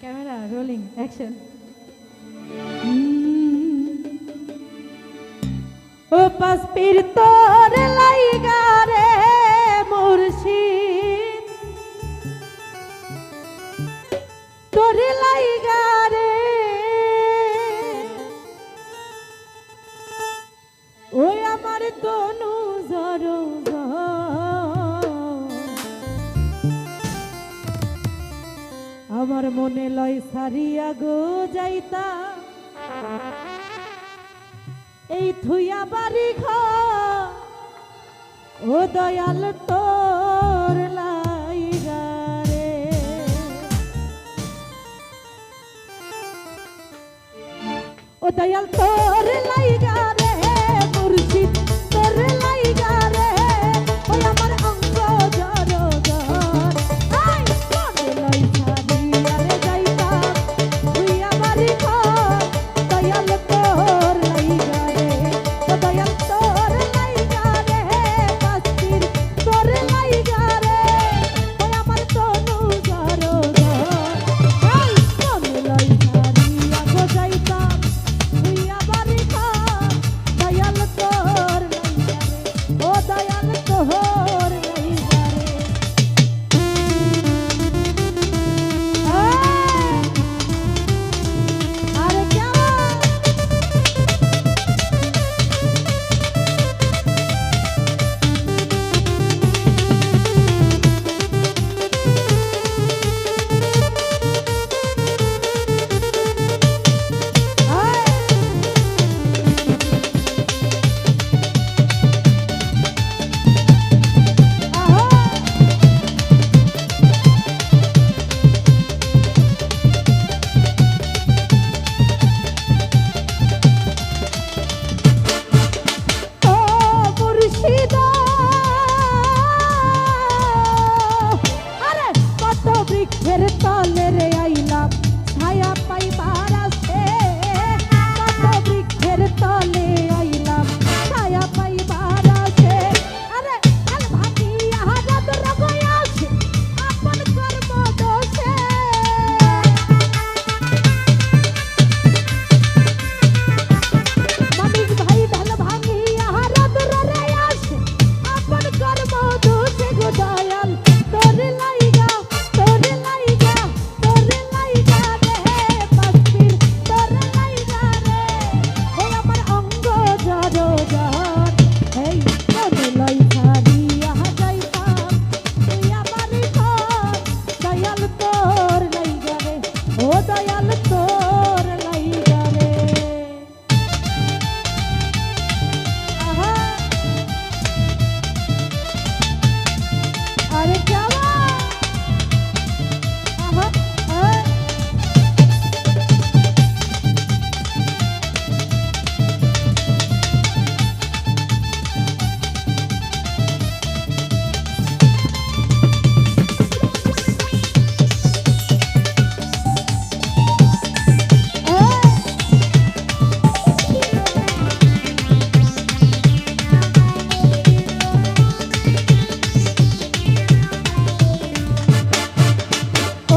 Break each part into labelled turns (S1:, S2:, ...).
S1: Camera rolling action. ও পাস পীর তোর লাইগা রে মুর্শিদ, তোর লাইগা রে ওই আমার তনু জরো আমার মনে লয় সারিয়া গো যাইতা এই থুইয়া বাড়ি ঘর ও দয়াল তোর লাইগা রে। ও দয়াল তোর লাইগা রে মুর্শিদ, তোর লাইগা রে ওই আমার অঙ্গ জড় জড় আই মনে লয় সারিয়া রে যাইতা থুইয়া বাড়ি ঘর দয়াল তোর লাইগা রে। ও দয়াল তোর লাইগা রে পাস্তির তোর লাইগা রে ওই আমার তনু জড় জড় আই মনে লয় সারিয়া গো যাইতা থুইয়া বাড়ি ঘর দয়াল তোর লাইগা রে। ও দয়াল তোর লাইগা রে। আরে কেমন ও মুর্শিদা আরে কত বৃক্ষের তলে রে আইলাম ছায়া পাইবার আছে, কত বৃক্ষের তলে আইলাম ছায়া পাইবার আছে। আরে আল ভাঙিয়া রাত রগয় আছে আপন কর্ম দোষে, মানিক ভাই ঢাল ভাঙিয়া রাত রে আসে আপন কর্ম দোষে গো দয়াল তোর লাইগা তোর লাইগা তোর লাইগা রে পাস্তির তোর লাইগা রে ওই আমার অঙ্গ জড় জড় এই মনে লয় সারিয়া যাইতাম তুই আমার ঘর দয়াল তোর লাইগা রে। ও দয়াল তোর লাইগা রে। আহা আরে কেমন আহা আহা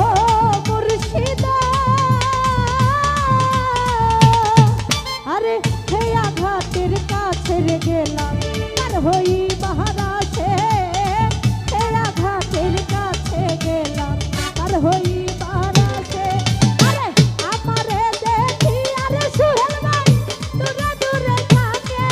S1: ও মুর্শিদা আরে হে আঘাতের কাছে রে গেলাম আর হই মহারাজে, হে আঘাতের কাছে গেলাম আর হই মহারাজে। আরে আমারে দেখি আরে সুহেল ভাই দূরে দূরে থাকে,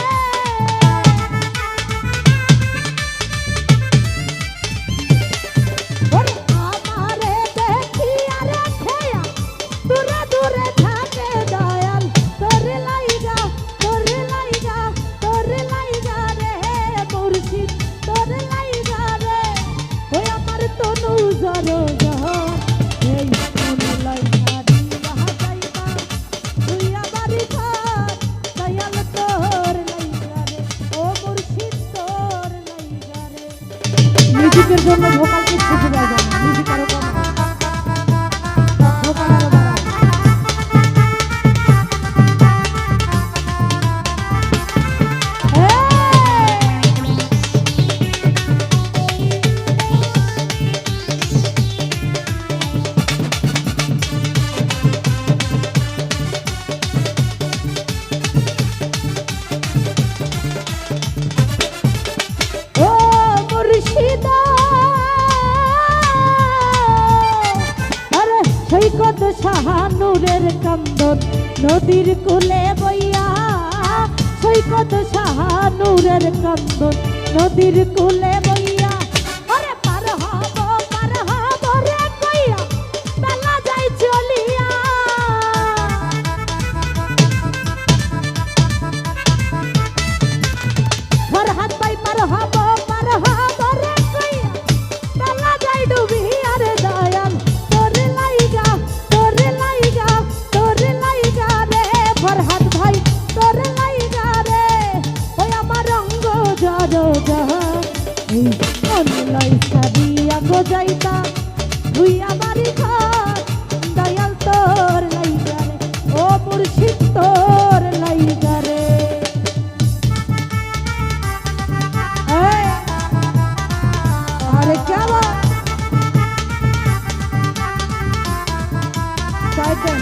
S1: ওরে আমারে দেখি আরে খেয়া দূরে দূরে থাকে দয়াল তোর লাইগা তোর লাইগা তোর লাইগা রে মুর্শিদ তোর লাইগা রে ওই আমার তনু জড় জড় এই মনে লয় সারিয়া যাইতা তুইয়া বাড়ি ঘর দয়াল তোর লাইগা রে। ও মুর্শিদ তোর লাইগা রে। মিউজিকের জন্য ভোকাল কি খুঁজে পাওয়া যায় না, মিউজিক আরো কম ভোকাল আরো বাড়ায়। সৈকত শাহানুরের কান্দন নদীর কূলে বইয়া, সৈকত শাহানুরের কান্দন নদীর কূলে বইয়া, আরে পার হব রে কইয়া বেলা যাই চলিয়া। ফরহাদ ভাই পার হব রে কইয়া বেলা যাই ডুবিয়া রে দয়াল তোরে লাইগা রে ফরহাদ ভাই তোরে লাইগা রে ওই আমার অঙ্গ জড় এই অনলাই সাদিয়া গো যাইতা তুই আমারই ঘর দয়াল তোর লাইগা রে ও মুর্শিদ তোর লাইগা রে। अरे क्या बात टाइटन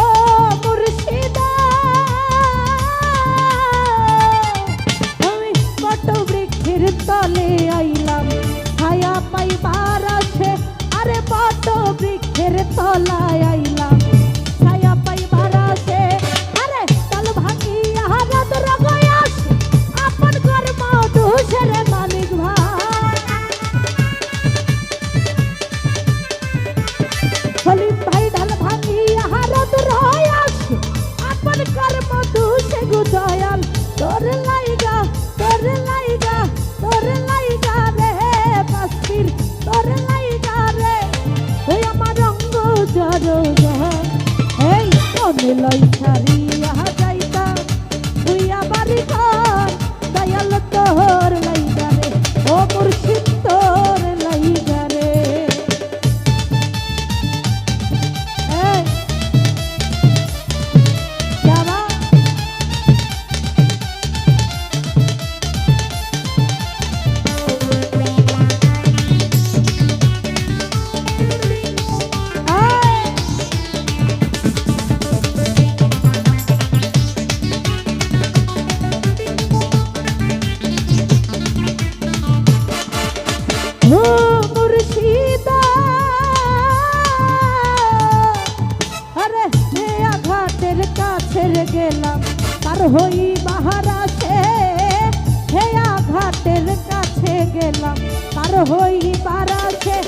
S1: ओ मुर्शिदा আমি কত বৃক্ষের তলে আইলাম ছায়া পাইবার আছে, আরে বট বৃক্ষের তলায় আইলাম ছায়া পাইবার আছে, আরে তাল ভাঙিয়া রাত রগয়াস আপন কর্ম দোষের মালিক ভাই। সলিম ভাই ঢাল ভাঙিয়া রাত রগয়াস আপন কর্ম দোষে গো দয়াল তোর লাইগা রে পাস্তির তোর লাইগা রে ওই আমার অঙ্গ জড় এই মনে লই ছাড়িয়া যাইতা তুই আমারই ঘর দয়াল তোর লাইগা রে ও মুর্শিদ তোর লাইগা রে। এই যাবা ও মুর্শিদা আরে হে আঘাতের কাছে গেলাম পার হই বাহারাসে, হে আঘাতের কাছে গেলাম পার হই বারাসে।